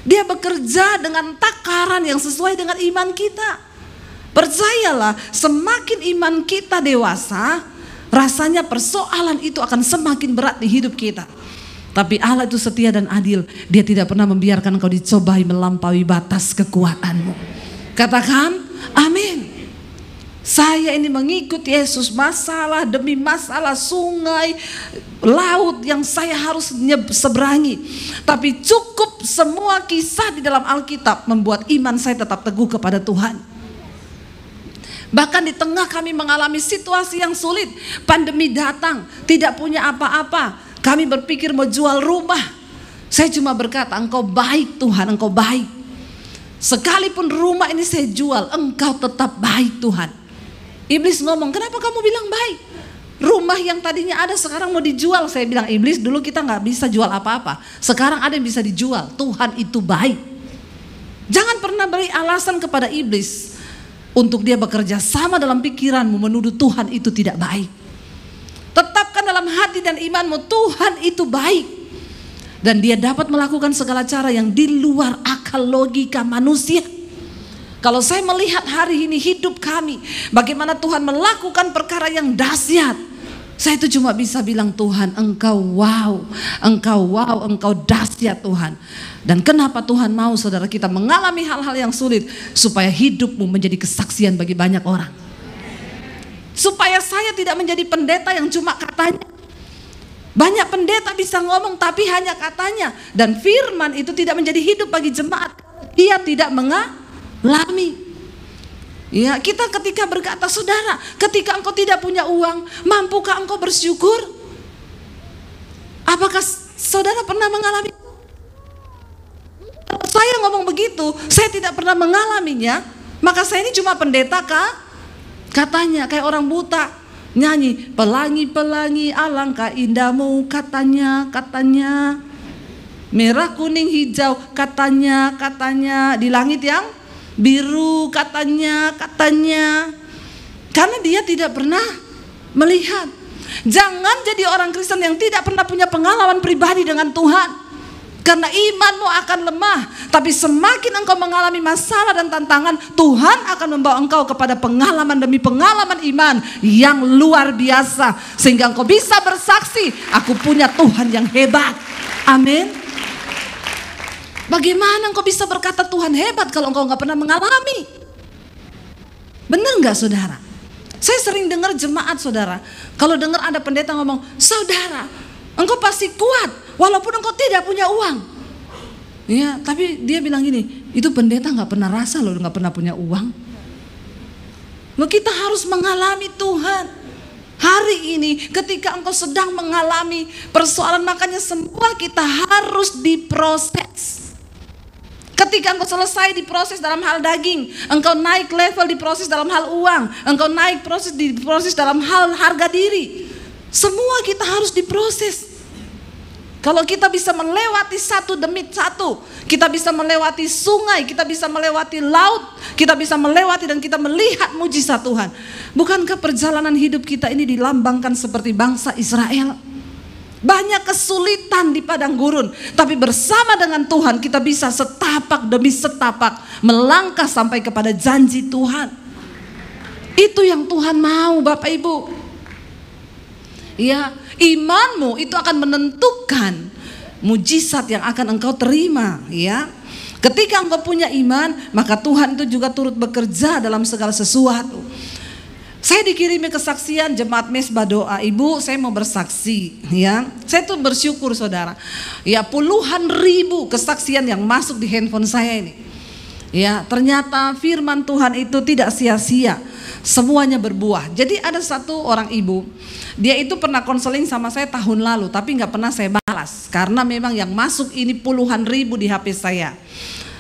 Dia bekerja dengan takaran yang sesuai dengan iman kita. Percayalah, semakin iman kita dewasa, rasanya persoalan itu akan semakin berat di hidup kita. Tapi Allah itu setia dan adil. Dia tidak pernah membiarkan engkau dicobai melampaui batas kekuatanmu. Katakan, amin. Saya ini mengikut Yesus, masalah demi masalah, sungai, laut yang saya harus seberangi. Tapi cukup semua kisah di dalam Alkitab membuat iman saya tetap teguh kepada Tuhan. Bahkan di tengah kami mengalami situasi yang sulit, pandemi datang, tidak punya apa-apa, kami berpikir mau jual rumah. Saya cuma berkata, engkau baik Tuhan, engkau baik. Sekalipun rumah ini saya jual, engkau tetap baik Tuhan. Iblis ngomong, kenapa kamu bilang baik? Rumah yang tadinya ada sekarang mau dijual. Saya bilang, iblis dulu kita gak bisa jual apa-apa, sekarang ada yang bisa dijual. Tuhan itu baik. Jangan pernah beri alasan kepada iblis untuk dia bekerja sama dalam pikiranmu menuduh Tuhan itu tidak baik. Tetapkan dalam hati dan imanmu, Tuhan itu baik. Dan dia dapat melakukan segala cara yang di luar akal logika manusia. Kalau saya melihat hari ini hidup kami, bagaimana Tuhan melakukan perkara yang dahsyat, saya itu cuma bisa bilang, Tuhan engkau wow, engkau dahsyat Tuhan. Dan kenapa Tuhan mau saudara kita mengalami hal-hal yang sulit, supaya hidupmu menjadi kesaksian bagi banyak orang. Supaya saya tidak menjadi pendeta yang cuma katanya. Banyak pendeta bisa ngomong tapi hanya katanya. Dan firman itu tidak menjadi hidup bagi jemaat. Dia tidak mengalami. Ya, kita ketika berkata, saudara, ketika engkau tidak punya uang, mampukah engkau bersyukur? Apakah saudara pernah mengalami? Kalau saya ngomong begitu, saya tidak pernah mengalaminya, maka saya ini cuma pendeta kah? Katanya kayak orang buta nyanyi, pelangi-pelangi alangkah indahmu, katanya merah kuning hijau, katanya di langit yang biru, katanya karena dia tidak pernah melihat. Jangan jadi orang Kristen yang tidak pernah punya pengalaman pribadi dengan Tuhan. Karena imanmu akan lemah. Tapi semakin engkau mengalami masalah dan tantangan, Tuhan akan membawa engkau kepada pengalaman demi pengalaman iman yang luar biasa. Sehingga engkau bisa bersaksi, aku punya Tuhan yang hebat. Amin. Bagaimana engkau bisa berkata Tuhan hebat kalau engkau gak pernah mengalami? Benar gak saudara? Saya sering dengar jemaat saudara, kalau dengar ada pendeta ngomong, saudara, engkau pasti kuat walaupun engkau tidak punya uang. Ya, tapi dia bilang gini, itu pendeta gak pernah rasa loh gak pernah punya uang. Loh, kita harus mengalami Tuhan. Hari ini ketika engkau sedang mengalami persoalan, makanya semua kita harus diproses. Ketika engkau selesai diproses dalam hal daging, engkau naik level diproses dalam hal uang, engkau naik diproses dalam hal harga diri. Semua kita harus diproses. Kalau kita bisa melewati satu demi satu, kita bisa melewati sungai, kita bisa melewati laut, kita bisa melewati dan kita melihat mujizat Tuhan. Bukankah perjalanan hidup kita ini dilambangkan seperti bangsa Israel? Banyak kesulitan di padang gurun, tapi bersama dengan Tuhan kita bisa setapak demi setapak melangkah sampai kepada janji Tuhan. Itu yang Tuhan mau, Bapak Ibu. Ya, imanmu itu akan menentukan mujizat yang akan engkau terima, ya. Ketika engkau punya iman, maka Tuhan itu juga turut bekerja dalam segala sesuatu. Saya dikirimi kesaksian jemaat Mesbah Doa, Ibu, saya mau bersaksi, ya. Saya tuh bersyukur saudara. Ya, puluhan ribu kesaksian yang masuk di handphone saya ini. Ya, ternyata firman Tuhan itu tidak sia-sia. Semuanya berbuah. Jadi ada satu orang ibu, dia itu pernah konseling sama saya tahun lalu, tapi nggak pernah saya balas karena memang yang masuk ini puluhan ribu di HP saya.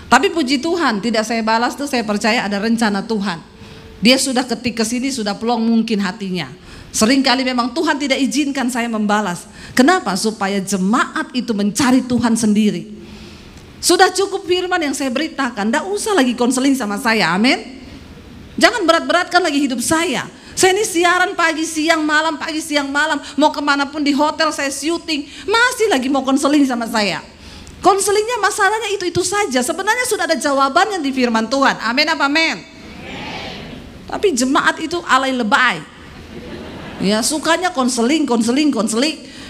Tapi puji Tuhan, tidak saya balas tuh, saya percaya ada rencana Tuhan. Dia sudah ketik ke sini, sudah plong mungkin hatinya. Seringkali memang Tuhan tidak izinkan saya membalas. Kenapa? Supaya jemaat itu mencari Tuhan sendiri. Sudah cukup firman yang saya beritakan, tidak usah lagi konseling sama saya, amin. Jangan berat-beratkan lagi hidup saya. Saya ini siaran pagi, siang, malam, pagi, siang, malam. Mau kemanapun di hotel saya syuting, masih lagi mau konseling sama saya. Konselingnya masalahnya itu saja. Sebenarnya sudah ada jawabannya di firman Tuhan, amin apa amin. Tapi jemaat itu alay lebay. Ya, sukanya konseling.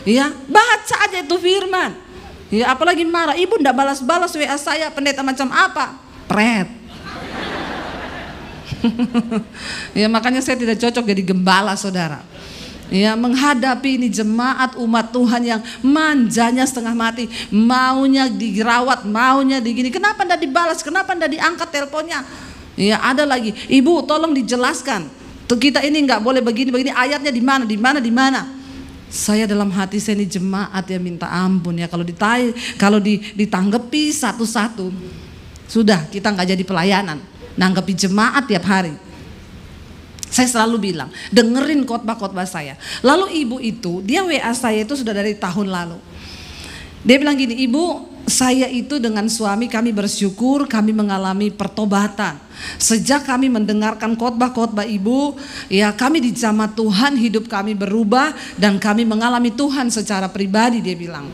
Ya, baca aja itu firman. Ya, apalagi marah, ibu ndak balas-balas WA saya, pendeta macam apa? Pret. Ya, makanya saya tidak cocok jadi gembala, saudara. Ya, menghadapi ini jemaat umat Tuhan yang manjanya setengah mati, maunya dirawat, maunya digini. Kenapa ndak dibalas? Kenapa ndak diangkat teleponnya? Ya, ada lagi, ibu tolong dijelaskan. Kita ini nggak boleh begini, ayatnya di mana? Saya dalam hati saya ini jemaat ya minta ampun ya, kalau ditanggapi satu-satu, sudah kita nggak jadi pelayanan, nanggapi jemaat tiap hari. Saya selalu bilang, dengerin khotbah-khotbah saya. Lalu ibu itu, dia WA saya itu sudah dari tahun lalu. Dia bilang gini, ibu, saya itu dengan suami kami bersyukur kami mengalami pertobatan. Sejak kami mendengarkan khotbah-khotbah ibu, ya kami dijamah Tuhan, hidup kami berubah dan kami mengalami Tuhan secara pribadi, dia bilang.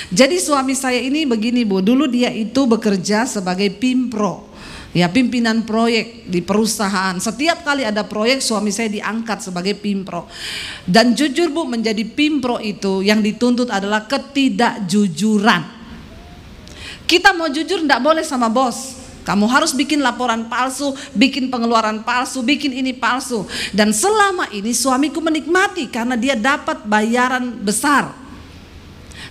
Jadi suami saya ini begini Bu, dulu dia itu bekerja sebagai pimpro. Ya, pimpinan proyek di perusahaan. Setiap kali ada proyek suami saya diangkat sebagai pimpro. Dan jujur Bu, menjadi pimpro itu yang dituntut adalah ketidakjujuran. Kita mau jujur enggak boleh sama bos. Kamu harus bikin laporan palsu, bikin pengeluaran palsu, bikin ini palsu. Dan selama ini suamiku menikmati karena dia dapat bayaran besar.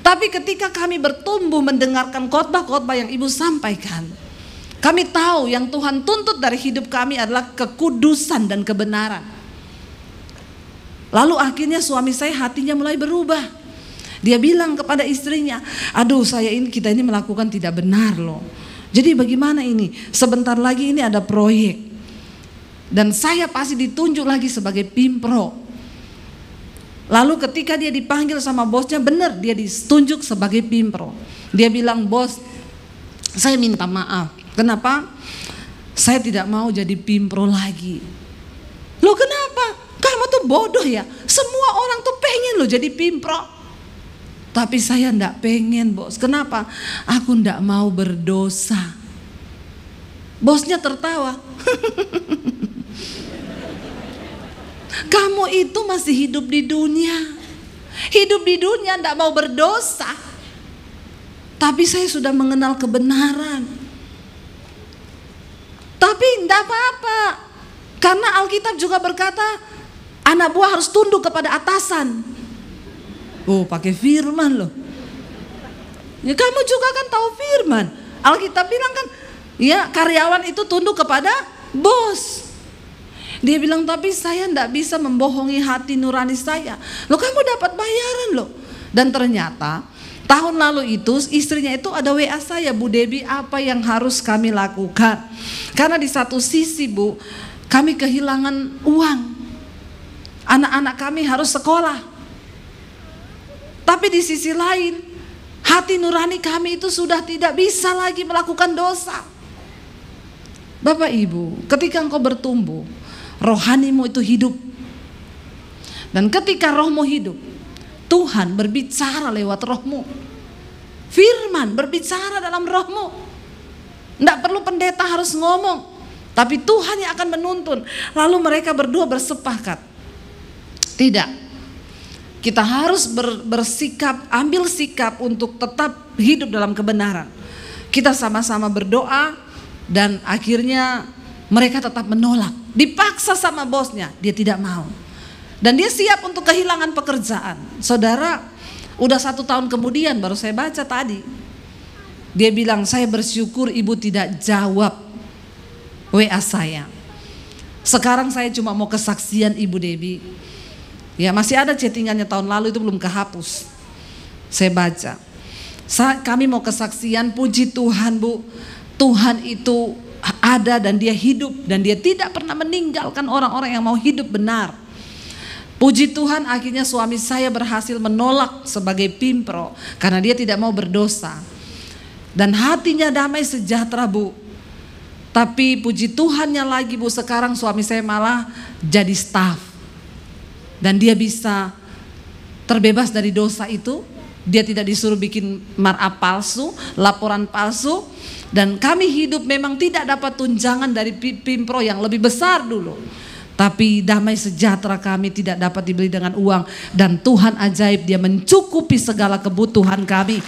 Tapi ketika kami bertumbuh mendengarkan khotbah-khotbah yang ibu sampaikan, kami tahu yang Tuhan tuntut dari hidup kami adalah kekudusan dan kebenaran. Lalu akhirnya suami saya hatinya mulai berubah. Dia bilang kepada istrinya, aduh kita ini melakukan tidak benar loh. Jadi bagaimana ini? Sebentar lagi ini ada proyek. Dan saya pasti ditunjuk lagi sebagai pimpro. Lalu ketika dia dipanggil sama bosnya, benar dia ditunjuk sebagai pimpro. Dia bilang, bos, saya minta maaf. Kenapa? Saya tidak mau jadi pimpro lagi. Loh kenapa? Kamu tuh bodoh ya. Semua orang tuh pengen loh jadi pimpro. Tapi saya enggak pengen, bos. Kenapa? Aku enggak mau berdosa. Bosnya tertawa. Kamu itu masih hidup di dunia. Hidup di dunia enggak mau berdosa. Tapi saya sudah mengenal kebenaran. Tapi enggak apa-apa. Karena Alkitab juga berkata, anak buah harus tunduk kepada atasan. Oh, pakai firman loh. Ya, kamu juga kan tahu firman. Alkitab bilang kan, ya karyawan itu tunduk kepada bos. Dia bilang, tapi saya enggak bisa membohongi hati nurani saya. Loh, kamu dapat bayaran loh. Dan ternyata tahun lalu itu istrinya itu ada WA saya, Bu Debbie, apa yang harus kami lakukan? Karena di satu sisi, Bu, kami kehilangan uang. Anak-anak kami harus sekolah. Tapi di sisi lain, hati nurani kami itu sudah tidak bisa lagi melakukan dosa. Bapak Ibu, ketika engkau bertumbuh, rohanimu itu hidup. Dan ketika rohmu hidup, Tuhan berbicara lewat rohmu. Firman berbicara dalam rohmu. Tidak perlu pendeta harus ngomong, tapi Tuhan yang akan menuntun. Lalu mereka berdua bersepakat, tidak, kita harus bersikap, ambil sikap untuk tetap hidup dalam kebenaran. Kita sama-sama berdoa, dan akhirnya mereka tetap menolak. Dipaksa sama bosnya, dia tidak mau. Dan dia siap untuk kehilangan pekerjaan. Saudara, udah 1 tahun kemudian baru saya baca tadi. Dia bilang, saya bersyukur ibu tidak jawab WA saya. Sekarang saya cuma mau kesaksian Ibu Debbie. Ya, masih ada chattingannya tahun lalu, itu belum kehapus. Saya baca. Kami mau kesaksian, puji Tuhan Bu. Tuhan itu ada dan dia hidup. Dan dia tidak pernah meninggalkan orang-orang yang mau hidup benar. Puji Tuhan, akhirnya suami saya berhasil menolak sebagai pimpro. Karena dia tidak mau berdosa. Dan hatinya damai sejahtera Bu. Tapi puji Tuhannya lagi Bu, sekarang suami saya malah jadi staf. Dan dia bisa terbebas dari dosa itu. Dia tidak disuruh bikin mar'ap palsu, laporan palsu. Dan kami hidup memang tidak dapat tunjangan dari pimpro yang lebih besar dulu. Tapi damai sejahtera kami tidak dapat dibeli dengan uang. Dan Tuhan ajaib, dia mencukupi segala kebutuhan kami.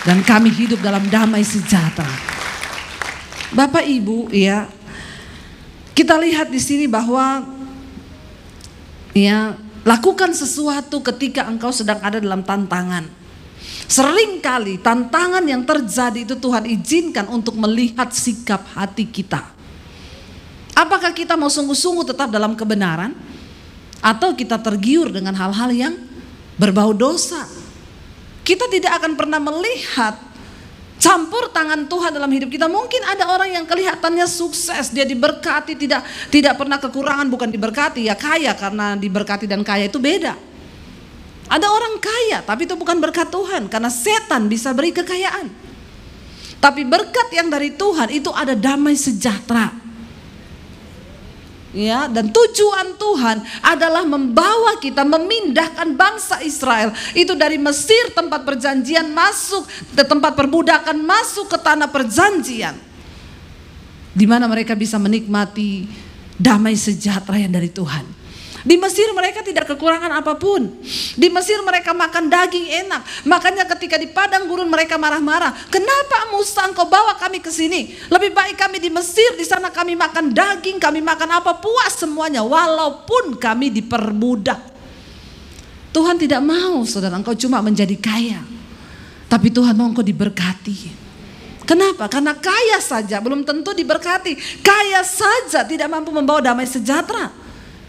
Dan kami hidup dalam damai sejahtera. Bapak Ibu, ya, kita lihat di sini bahwa ya, lakukan sesuatu ketika engkau sedang ada dalam tantangan. Seringkali tantangan yang terjadi itu Tuhan izinkan untuk melihat sikap hati kita. Apakah kita mau sungguh-sungguh tetap dalam kebenaran, atau kita tergiur dengan hal-hal yang berbau dosa? Kita tidak akan pernah melihat campur tangan Tuhan dalam hidup kita. Mungkin ada orang yang kelihatannya sukses, dia diberkati, tidak pernah kekurangan. Bukan diberkati, ya kaya, karena diberkati dan kaya itu beda. Ada orang kaya tapi itu bukan berkat Tuhan, karena setan bisa beri kekayaan. Tapi berkat yang dari Tuhan itu ada damai sejahtera. Ya, dan tujuan Tuhan adalah membawa kita, memindahkan bangsa Israel itu dari Mesir, tempat perjanjian, masuk ke tempat perbudakan, masuk ke tanah perjanjian, di mana mereka bisa menikmati damai sejahtera yang dari Tuhan. Di Mesir mereka tidak kekurangan apapun. Di Mesir mereka makan daging enak. Makanya ketika di padang gurun mereka marah-marah. Kenapa Musa engkau bawa kami ke sini? Lebih baik kami di Mesir, di sana kami makan daging, kami makan apa, puas semuanya. Walaupun kami diperbudak. Tuhan tidak mau saudara engkau cuma menjadi kaya. Tapi Tuhan mau engkau diberkati. Kenapa? Karena kaya saja belum tentu diberkati. Kaya saja tidak mampu membawa damai sejahtera.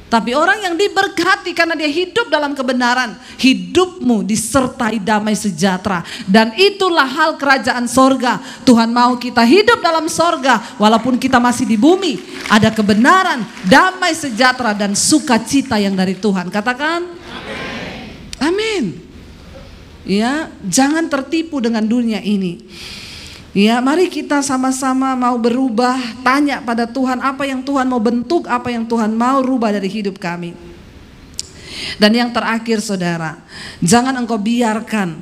Tapi orang yang diberkati karena dia hidup dalam kebenaran, hidupmu disertai damai sejahtera. Dan itulah hal kerajaan sorga. Tuhan mau kita hidup dalam sorga walaupun kita masih di bumi. Ada kebenaran, damai sejahtera dan sukacita yang dari Tuhan. Katakan amin. Ya, jangan tertipu dengan dunia ini. Ya, mari kita sama-sama mau berubah, tanya pada Tuhan apa yang Tuhan mau bentuk, apa yang Tuhan mau rubah dari hidup kami. Dan yang terakhir saudara, jangan engkau biarkan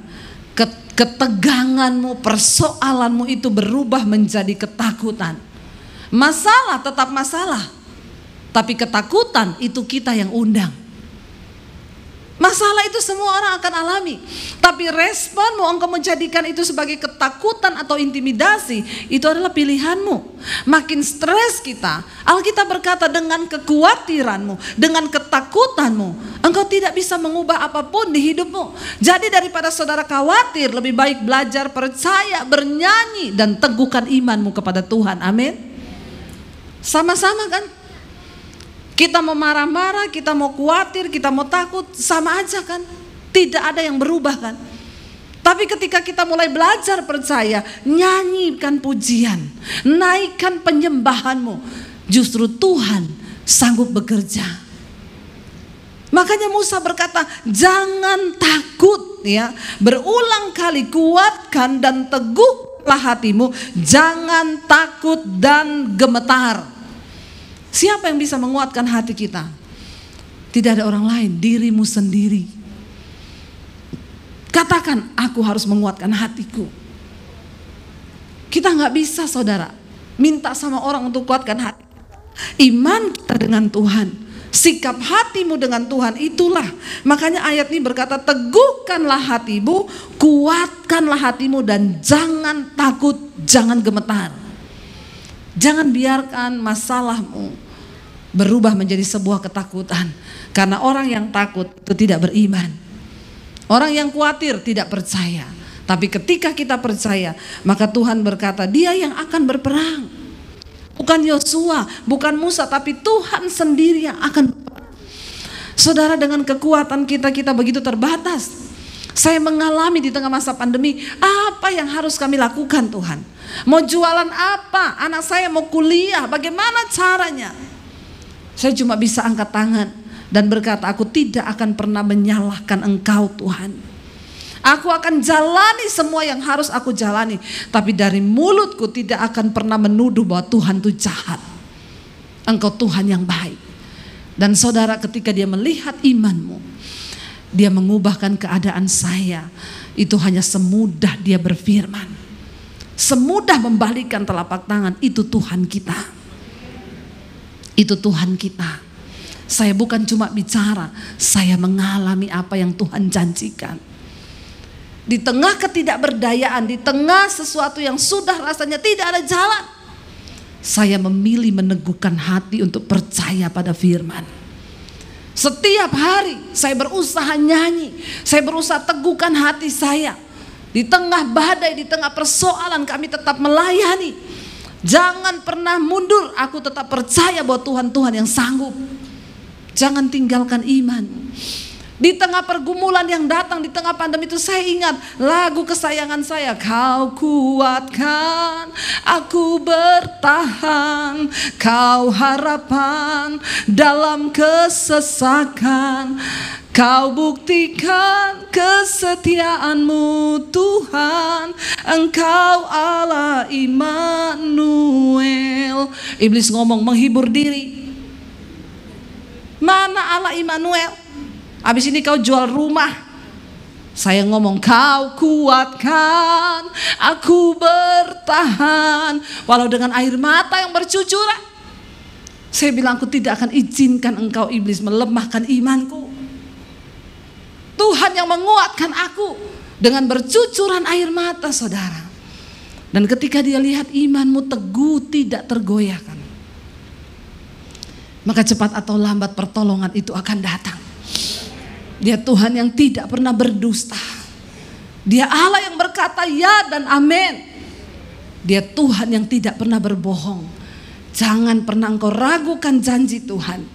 keteganganmu, persoalanmu itu berubah menjadi ketakutan. Masalah tetap masalah, tapi ketakutan itu kita yang undang. Masalah itu semua orang akan alami, tapi responmu engkau menjadikan itu sebagai ketakutan atau intimidasi, itu adalah pilihanmu. Makin stres kita, Alkitab berkata dengan kekhawatiranmu, dengan ketakutanmu, engkau tidak bisa mengubah apapun di hidupmu. Jadi daripada saudara khawatir, lebih baik belajar percaya, bernyanyi, dan teguhkan imanmu kepada Tuhan. Amin. Sama-sama kan? Kita mau marah-marah, kita mau khawatir, kita mau takut, sama aja kan? Tidak ada yang berubah kan? Tapi ketika kita mulai belajar percaya, nyanyikan pujian, naikkan penyembahanmu, justru Tuhan sanggup bekerja. Makanya Musa berkata, jangan takut ya. Berulang kali kuatkan dan teguhlah hatimu, jangan takut dan gemetar. Siapa yang bisa menguatkan hati kita? Tidak ada orang lain, dirimu sendiri. Katakan, aku harus menguatkan hatiku. Kita gak bisa saudara minta sama orang untuk kuatkan hati. Iman kita dengan Tuhan, sikap hatimu dengan Tuhan, itulah. Makanya ayat ini berkata, teguhkanlah hatimu, kuatkanlah hatimu, dan jangan takut, jangan gemetar. Jangan biarkan masalahmu berubah menjadi sebuah ketakutan. Karena orang yang takut itu tidak beriman. Orang yang khawatir tidak percaya. Tapi ketika kita percaya, maka Tuhan berkata, dia yang akan berperang. Bukan Yosua, bukan Musa, tapi Tuhan sendiri yang akan berperang. Saudara, dengan kekuatan kita begitu terbatas. Saya mengalami di tengah masa pandemi, apa yang harus kami lakukan Tuhan? Mau jualan apa? Anak saya mau kuliah, bagaimana caranya? Saya cuma bisa angkat tangan dan berkata, aku tidak akan pernah menyalahkan Engkau Tuhan. Aku akan jalani semua yang harus aku jalani. Tapi dari mulutku tidak akan pernah menuduh bahwa Tuhan itu jahat. Engkau Tuhan yang baik. Dan saudara, ketika dia melihat imanmu, dia mengubahkan keadaan saya. Itu hanya semudah dia berfirman. Semudah membalikkan telapak tangan, itu Tuhan kita. Itu Tuhan kita. Saya bukan cuma bicara, saya mengalami apa yang Tuhan janjikan. Di tengah ketidakberdayaan, di tengah sesuatu yang sudah rasanya tidak ada jalan, saya memilih meneguhkan hati untuk percaya pada firman. Setiap hari saya berusaha nyanyi, saya berusaha teguhkan hati saya. Di tengah badai, di tengah persoalan, kami tetap melayani. Jangan pernah mundur, aku tetap percaya bahwa Tuhan yang sanggup. Jangan tinggalkan iman. Di tengah pergumulan yang datang, di tengah pandemi itu, saya ingat lagu kesayangan saya, kau kuatkan, aku bertahan, kau harapan dalam kesesakan. Kau buktikan kesetiaanmu Tuhan, Engkau Allah Immanuel. Iblis ngomong menghibur diri. Mana Allah Immanuel? Habis ini kau jual rumah. Saya ngomong, kau kuatkan, aku bertahan, walau dengan air mata yang bercucuran. Saya bilang, aku tidak akan izinkan engkau iblis melemahkan imanku. Tuhan yang menguatkan aku dengan bercucuran air mata saudara. Dan ketika dia lihat imanmu teguh, tidak tergoyahkan, maka cepat atau lambat pertolongan itu akan datang. Dia Tuhan yang tidak pernah berdusta. Dia Allah yang berkata ya dan amin. Dia Tuhan yang tidak pernah berbohong. Jangan pernah engkau ragukan janji Tuhan.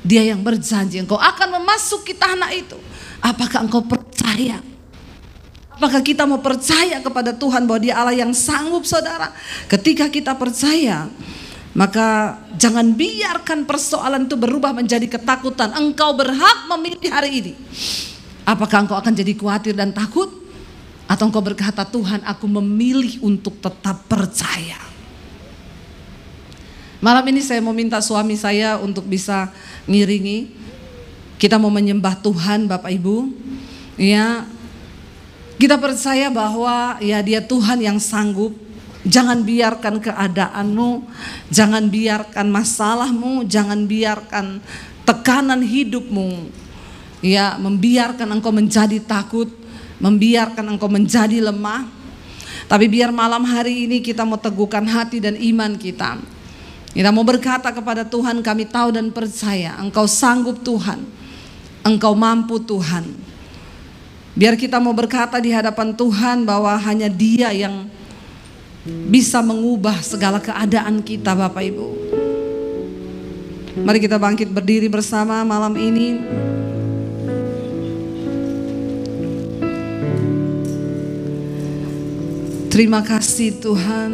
Dia yang berjanji engkau akan memasuki tanah itu. Apakah engkau percaya? Apakah kita mau percaya kepada Tuhan bahwa dia Allah yang sanggup saudara? Ketika kita percaya, maka jangan biarkan persoalan itu berubah menjadi ketakutan. Engkau berhak memilih hari ini. Apakah engkau akan jadi khawatir dan takut? Atau engkau berkata, Tuhan aku memilih untuk tetap percaya. Malam ini saya mau minta suami saya untuk bisa ngiringi. Kita mau menyembah Tuhan Bapak Ibu. Ya, kita percaya bahwa ya Dia Tuhan yang sanggup. Jangan biarkan keadaanmu, jangan biarkan masalahmu, jangan biarkan tekanan hidupmu ya membiarkan engkau menjadi takut, membiarkan engkau menjadi lemah. Tapi biar malam hari ini kita mau teguhkan hati dan iman kita. Kita mau berkata kepada Tuhan, kami tahu dan percaya Engkau sanggup Tuhan, Engkau mampu Tuhan. Biar kita mau berkata di hadapan Tuhan bahwa hanya Dia yang bisa mengubah segala keadaan kita Bapak Ibu. Mari kita bangkit berdiri bersama malam ini. Terima kasih Tuhan.